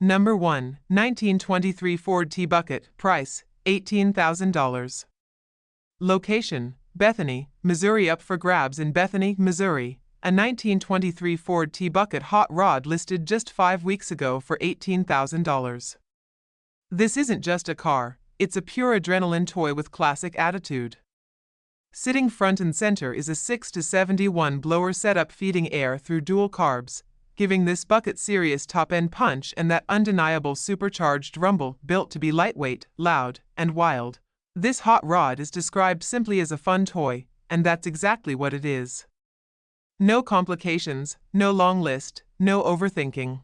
Number 1. 1923 Ford T-Bucket. Price, $18,000. Location, Bethany, Missouri. Up for grabs in Bethany, Missouri. A 1923 Ford T-Bucket hot rod listed just 5 weeks ago for $18,000. This isn't just a car, it's a pure adrenaline toy with classic attitude. Sitting front and center is a 6-71 blower setup feeding air through dual carbs, giving this bucket serious top-end punch and that undeniable supercharged rumble built to be lightweight, loud, and wild. This hot rod is described simply as a fun toy, and that's exactly what it is. No complications, no long list, no overthinking.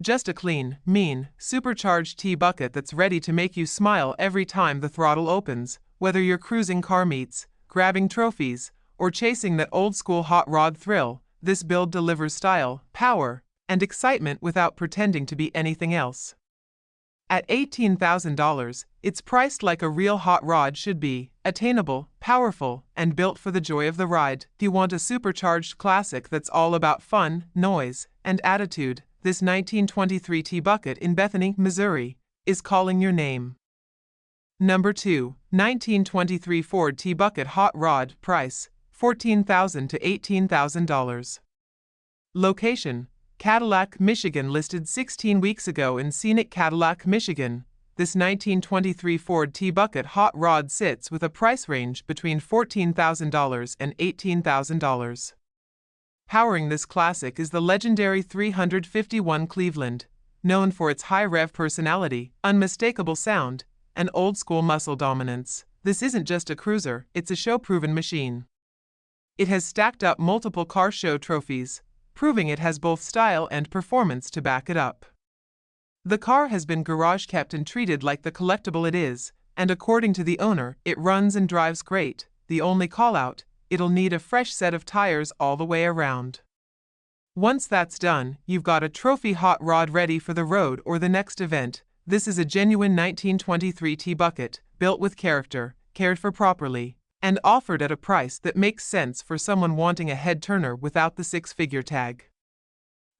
Just a clean, mean, supercharged T-Bucket that's ready to make you smile every time the throttle opens, whether you're cruising car meets, grabbing trophies, or chasing that old-school hot rod thrill. This build delivers style, power, and excitement without pretending to be anything else. At $18,000, it's priced like a real hot rod should be, attainable, powerful, and built for the joy of the ride. If you want a supercharged classic that's all about fun, noise, and attitude, this 1923 T-Bucket in Bethany, Missouri, is calling your name. Number 2. 1923 Ford T-Bucket hot rod. Price, $14,000 to $18,000. Location, Cadillac, Michigan. Listed 16 weeks ago in scenic Cadillac, Michigan. This 1923 Ford T-Bucket hot rod sits with a price range between $14,000 and $18,000. Powering this classic is the legendary 351 Cleveland, known for its high-rev personality, unmistakable sound, and old-school muscle dominance. This isn't just a cruiser, it's a show-proven machine. It has stacked up multiple car show trophies, proving it has both style and performance to back it up. The car has been garage kept and treated like the collectible it is, and according to the owner, it runs and drives great. The only call-out, it'll need a fresh set of tires all the way around. Once that's done, you've got a trophy hot rod ready for the road or the next event. This is a genuine 1923 T-Bucket, built with character, cared for properly, and offered at a price that makes sense for someone wanting a head-turner without the six-figure tag.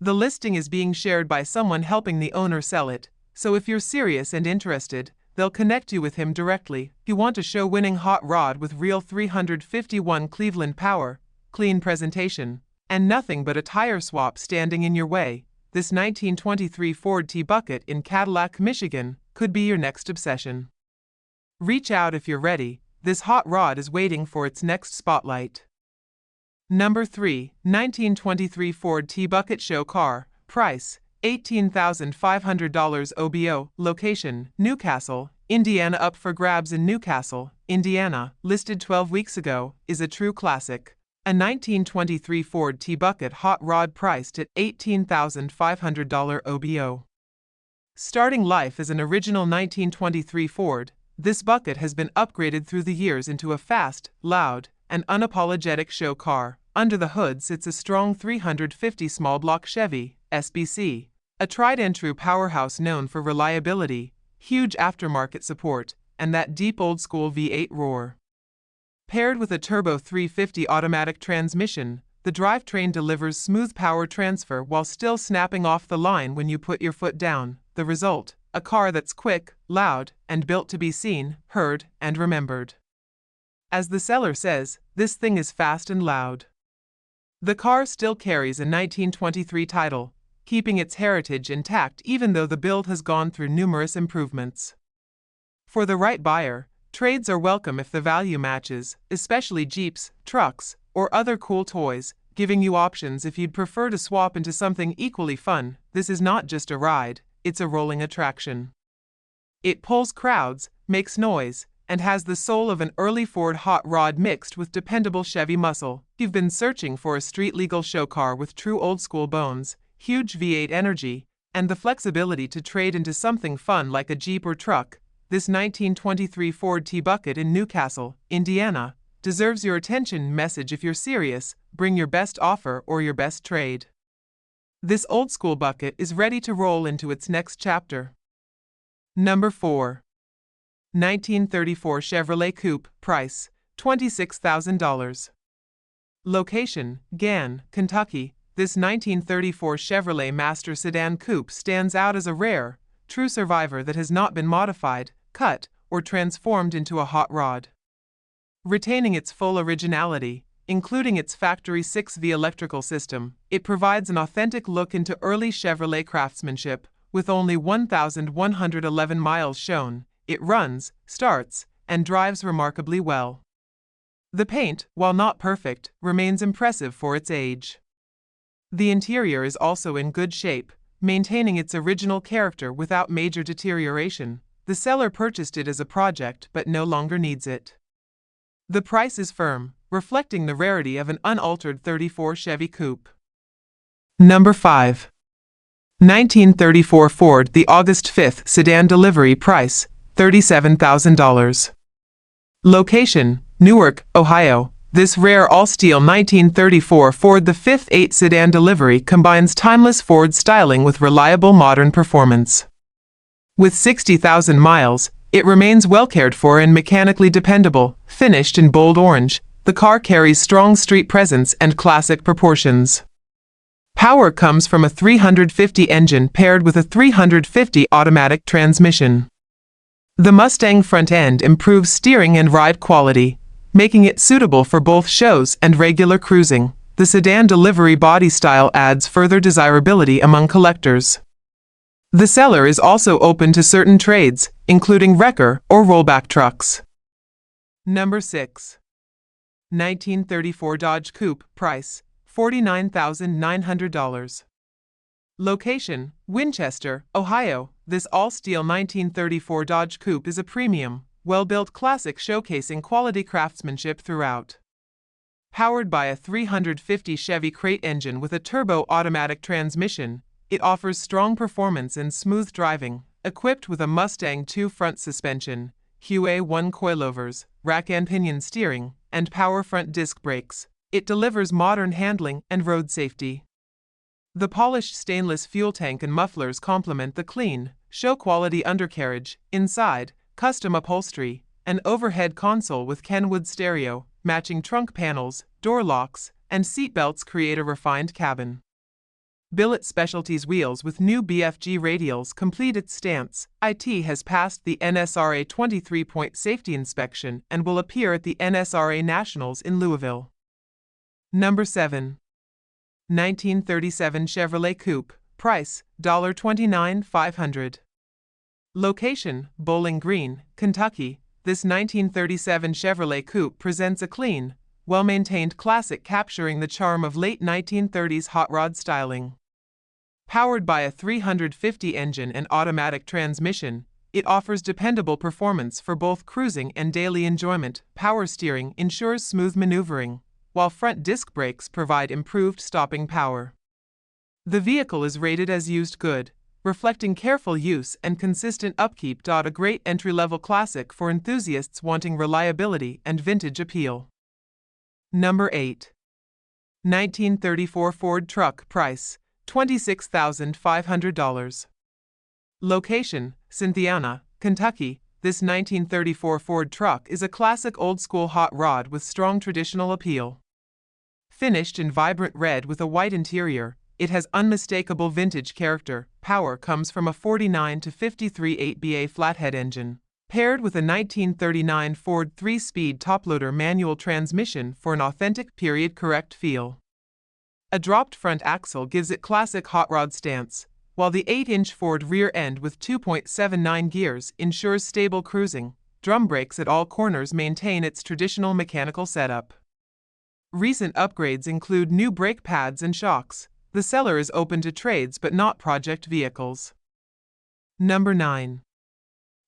The listing is being shared by someone helping the owner sell it, so if you're serious and interested, they'll connect you with him directly. If you want a show-winning hot rod with real 351 Cleveland power, clean presentation, and nothing but a tire swap standing in your way, this 1923 Ford T-Bucket in Cadillac, Michigan, could be your next obsession. Reach out if you're ready. This hot rod is waiting for its next spotlight. Number 3. 1923 Ford T-Bucket Show Car. Price, $18,500 OBO. Location, Newcastle, Indiana. Up for grabs in Newcastle, Indiana. Listed 12 weeks ago, is a true classic. A 1923 Ford T-Bucket hot rod priced at $18,500 OBO. Starting life as an original 1923 Ford, this bucket has been upgraded through the years into a fast, loud, and unapologetic show car. Under the hood sits a strong 350 small block Chevy, SBC, a tried-and-true powerhouse known for reliability, huge aftermarket support, and that deep old-school V8 roar. Paired with a turbo 350 automatic transmission, the drivetrain delivers smooth power transfer while still snapping off the line when you put your foot down. The result, a car that's quick, loud, and built to be seen, heard, and remembered. As the seller says, this thing is fast and loud. The car still carries a 1923 title, keeping its heritage intact even though the build has gone through numerous improvements. For the right buyer, trades are welcome if the value matches, especially Jeeps, trucks, or other cool toys, giving you options if you'd prefer to swap into something equally fun. This is not just a ride, it's a rolling attraction. It pulls crowds, makes noise, and has the soul of an early Ford hot rod mixed with dependable Chevy muscle. You've been searching for a street-legal show car with true old-school bones, huge V8 energy, and the flexibility to trade into something fun like a Jeep or truck. This 1923 Ford T-Bucket in Newcastle, Indiana, deserves your attention. Message: if you're serious, bring your best offer or your best trade. This old-school bucket is ready to roll into its next chapter. Number 4. 1934 Chevrolet Coupe. Price, $26,000. Location, Gann, Kentucky. this 1934 Chevrolet Master Sedan Coupe stands out as a rare, true survivor that has not been modified, cut, or transformed into a hot rod. Retaining its full originality, including its factory 6V electrical system, it provides an authentic look into early Chevrolet craftsmanship. With only 1,111 miles shown, it runs, starts, and drives remarkably well. The paint, while not perfect, remains impressive for its age. The interior is also in good shape, maintaining its original character without major deterioration. The seller purchased it as a project but no longer needs it. The price is firm, reflecting the rarity of an unaltered 34 Chevy Coupe. Number 5. 1934 Ford The August 5th Sedan Delivery Price, $37,000. Location, Newark, Ohio. This rare all-steel 1934 Ford the 5th 8 sedan delivery combines timeless Ford styling with reliable modern performance. With 60,000 miles, it remains well cared for and mechanically dependable. Finished in bold orange, the car carries strong street presence and classic proportions. Power comes from a 350 engine paired with a 350 automatic transmission. The Mustang front end improves steering and ride quality, making it suitable for both shows and regular cruising. The sedan delivery body style adds further desirability among collectors. The seller is also open to certain trades, including wrecker or rollback trucks. Number 6. 1934 Dodge Coupe Price, $49,900. Location, Winchester, Ohio. This all-steel 1934 Dodge Coupe is a premium, well-built classic showcasing quality craftsmanship throughout. Powered by a 350 Chevy crate engine with a turbo automatic transmission, it offers strong performance and smooth driving. Equipped with a Mustang 2 front suspension, QA1 coilovers, rack and pinion steering, and power front disc brakes, it delivers modern handling and road safety. The polished stainless fuel tank and mufflers complement the clean, show-quality undercarriage. Inside, custom upholstery, an overhead console with Kenwood stereo, matching trunk panels, door locks, and seat belts create a refined cabin. Billet Specialties wheels with new BFG radials complete its stance. It has passed the NSRA 23-point safety inspection and will appear at the NSRA Nationals in Louisville. Number 7. 1937 Chevrolet Coupe. Price, $29,500. Location, Bowling Green, Kentucky. This 1937 Chevrolet Coupe presents a clean, well-maintained classic capturing the charm of late 1930s hot rod styling. Powered by a 350 engine and automatic transmission, it offers dependable performance for both cruising and daily enjoyment. Power steering ensures smooth maneuvering, while front disc brakes provide improved stopping power. The vehicle is rated as used good, reflecting careful use and consistent upkeep. A great entry-level classic for enthusiasts wanting reliability and vintage appeal. Number 8. 1934 Ford Truck. Price, $26,500. Location, Cynthiana, Kentucky. This 1934 Ford truck is a classic old-school hot rod with strong traditional appeal. Finished in vibrant red with a white interior, it has unmistakable vintage character. Power comes from a 49 to 53 8BA flathead engine, paired with a 1939 Ford 3-speed toploader manual transmission for an authentic period-correct feel. A dropped front axle gives it classic hot rod stance, while the 8-inch Ford rear end with 2.79 gears ensures stable cruising. Drum brakes at all corners maintain its traditional mechanical setup. Recent upgrades include new brake pads and shocks. The seller is open to trades but not project vehicles. Number 9.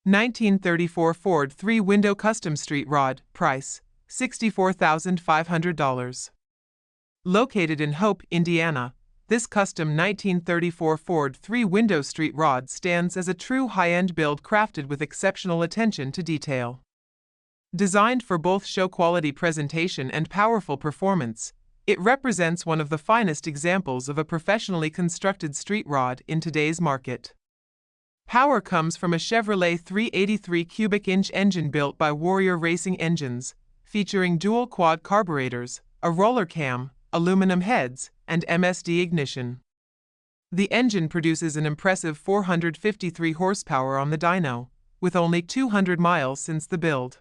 1934 Ford 3-window custom street rod. Price, $64,500. Located in Hope, Indiana, this custom 1934 Ford 3-window street rod stands as a true high-end build crafted with exceptional attention to detail. Designed for both show-quality presentation and powerful performance, it represents one of the finest examples of a professionally constructed street rod in today's market. Power comes from a Chevrolet 383 cubic inch engine built by Warrior Racing Engines, featuring dual quad carburetors, a roller cam, aluminum heads, and MSD ignition. The engine produces an impressive 453 horsepower on the dyno, with only 200 miles since the build.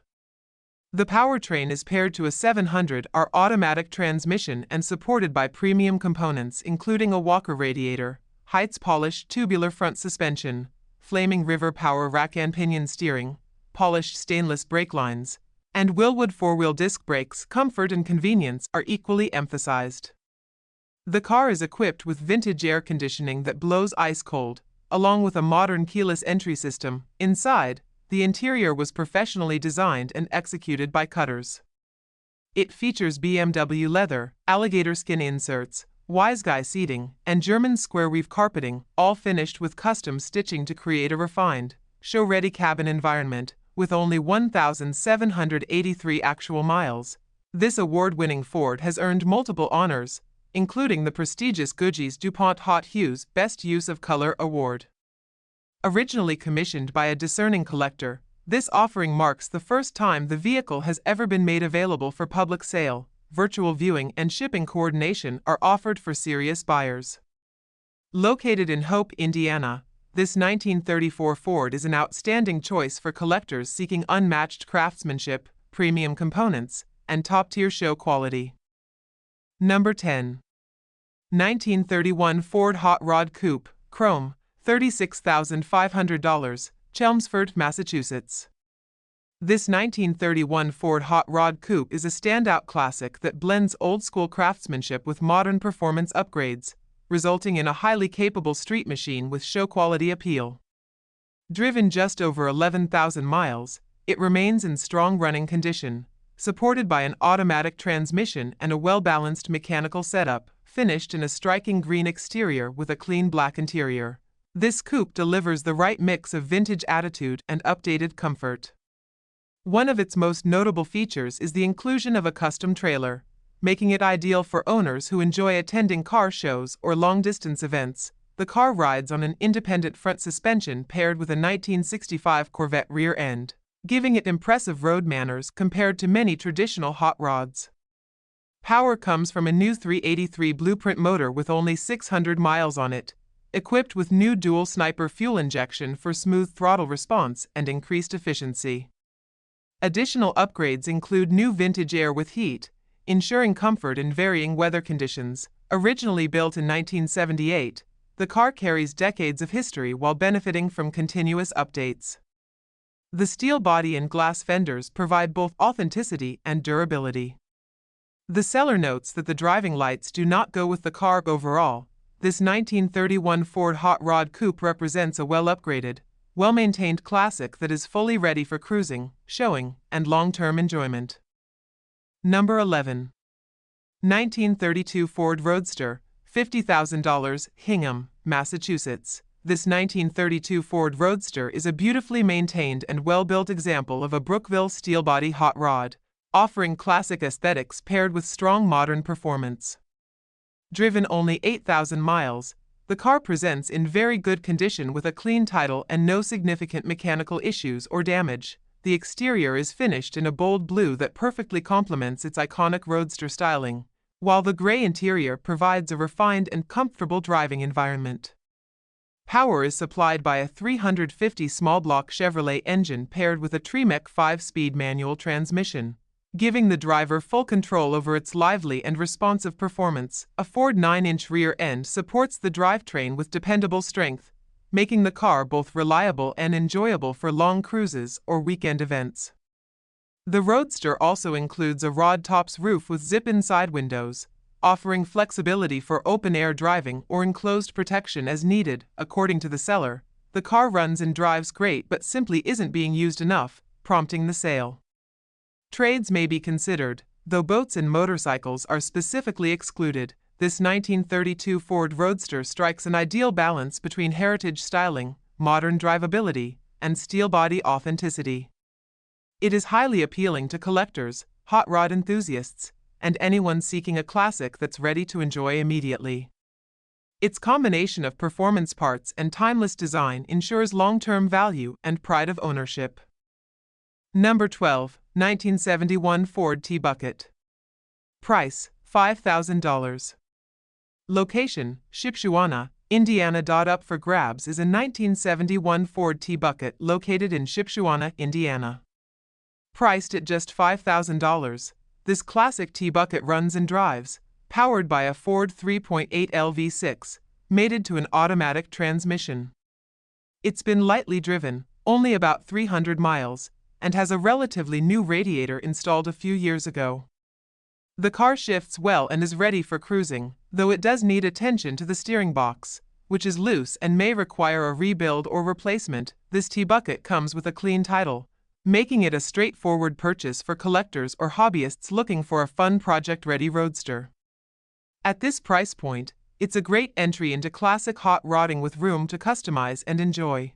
The powertrain is paired to a 700R automatic transmission and supported by premium components including a Walker radiator, Heights polished tubular front suspension, Flaming River power rack and pinion steering, polished stainless brake lines, and Wilwood four-wheel disc brakes. Comfort and convenience are equally emphasized. The car is equipped with vintage air conditioning that blows ice cold, along with a modern keyless entry system. Inside, the interior was professionally designed and executed by cutters. It features BMW leather, alligator skin inserts, wise guy seating, and German square weave carpeting, all finished with custom stitching to create a refined, show-ready cabin environment. With only 1,783 actual miles, this award-winning Ford has earned multiple honors, including the prestigious Gucci's DuPont Hot Hues Best Use of Color Award. Originally commissioned by a discerning collector, this offering marks the first time the vehicle has ever been made available for public sale. Virtual viewing and shipping coordination are offered for serious buyers. Located in Hope, Indiana, this 1934 Ford is an outstanding choice for collectors seeking unmatched craftsmanship, premium components, and top-tier show quality. Number 10. 1931 Ford Hot Rod Coupe, Chrome, $36,500, Chelmsford, Massachusetts. This 1931 Ford Hot Rod Coupe is a standout classic that blends old-school craftsmanship with modern performance upgrades, resulting in a highly capable street machine with show-quality appeal. Driven just over 11,000 miles, it remains in strong running condition, supported by an automatic transmission and a well-balanced mechanical setup, finished in a striking green exterior with a clean black interior. This coupe delivers the right mix of vintage attitude and updated comfort. One of its most notable features is the inclusion of a custom trailer, making it ideal for owners who enjoy attending car shows or long-distance events. The car rides on an independent front suspension paired with a 1965 Corvette rear end, giving it impressive road manners compared to many traditional hot rods. Power comes from a new 383 Blueprint motor with only 600 miles on it, equipped with new dual sniper fuel injection for smooth throttle response and increased efficiency. Additional upgrades include new vintage air with heat, ensuring comfort in varying weather conditions. Originally built in 1978, the car carries decades of history while benefiting from continuous updates. The steel body and glass fenders provide both authenticity and durability. The seller notes that the driving lights do not go with the car overall. This 1931 Ford Hot Rod Coupe represents a well-upgraded, well-maintained classic that is fully ready for cruising, showing, and long-term enjoyment. Number 11. 1932 Ford Roadster, $50,000, Hingham, Massachusetts. This 1932 Ford Roadster is a beautifully maintained and well-built example of a Brookville steel body hot rod, offering classic aesthetics paired with strong modern performance. Driven only 8,000 miles, the car presents in very good condition with a clean title and no significant mechanical issues or damage. The exterior is finished in a bold blue that perfectly complements its iconic Roadster styling, while the gray interior provides a refined and comfortable driving environment. Power is supplied by a 350 small-block Chevrolet engine paired with a Tremec 5-speed manual transmission, giving the driver full control over its lively and responsive performance. A Ford 9-inch rear end supports the drivetrain with dependable strength, making the car both reliable and enjoyable for long cruises or weekend events. The Roadster also includes a rod-tops roof with zip-in side windows, offering flexibility for open-air driving or enclosed protection as needed. According to the seller, the car runs and drives great but simply isn't being used enough, prompting the sale. Trades may be considered, though boats and motorcycles are specifically excluded. This 1932 Ford Roadster strikes an ideal balance between heritage styling, modern drivability, and steel body authenticity. It is highly appealing to collectors, hot rod enthusiasts, and anyone seeking a classic that's ready to enjoy immediately. Its combination of performance parts and timeless design ensures long-term value and pride of ownership. Number 12, 1971 Ford T-Bucket. Price, $5,000. Location, Shipshewana, Indiana. Up for grabs is a 1971 Ford T-Bucket located in Shipshewana, Indiana. Priced at just $5,000, this classic T-Bucket runs and drives, powered by a Ford 3.8L V6, mated to an automatic transmission. It's been lightly driven, only about 300 miles, and has a relatively new radiator installed a few years ago. The car shifts well and is ready for cruising, though it does need attention to the steering box, which is loose and may require a rebuild or replacement. This T-Bucket comes with a clean title, making it a straightforward purchase for collectors or hobbyists looking for a fun project-ready roadster. At this price point, it's a great entry into classic hot rodding with room to customize and enjoy.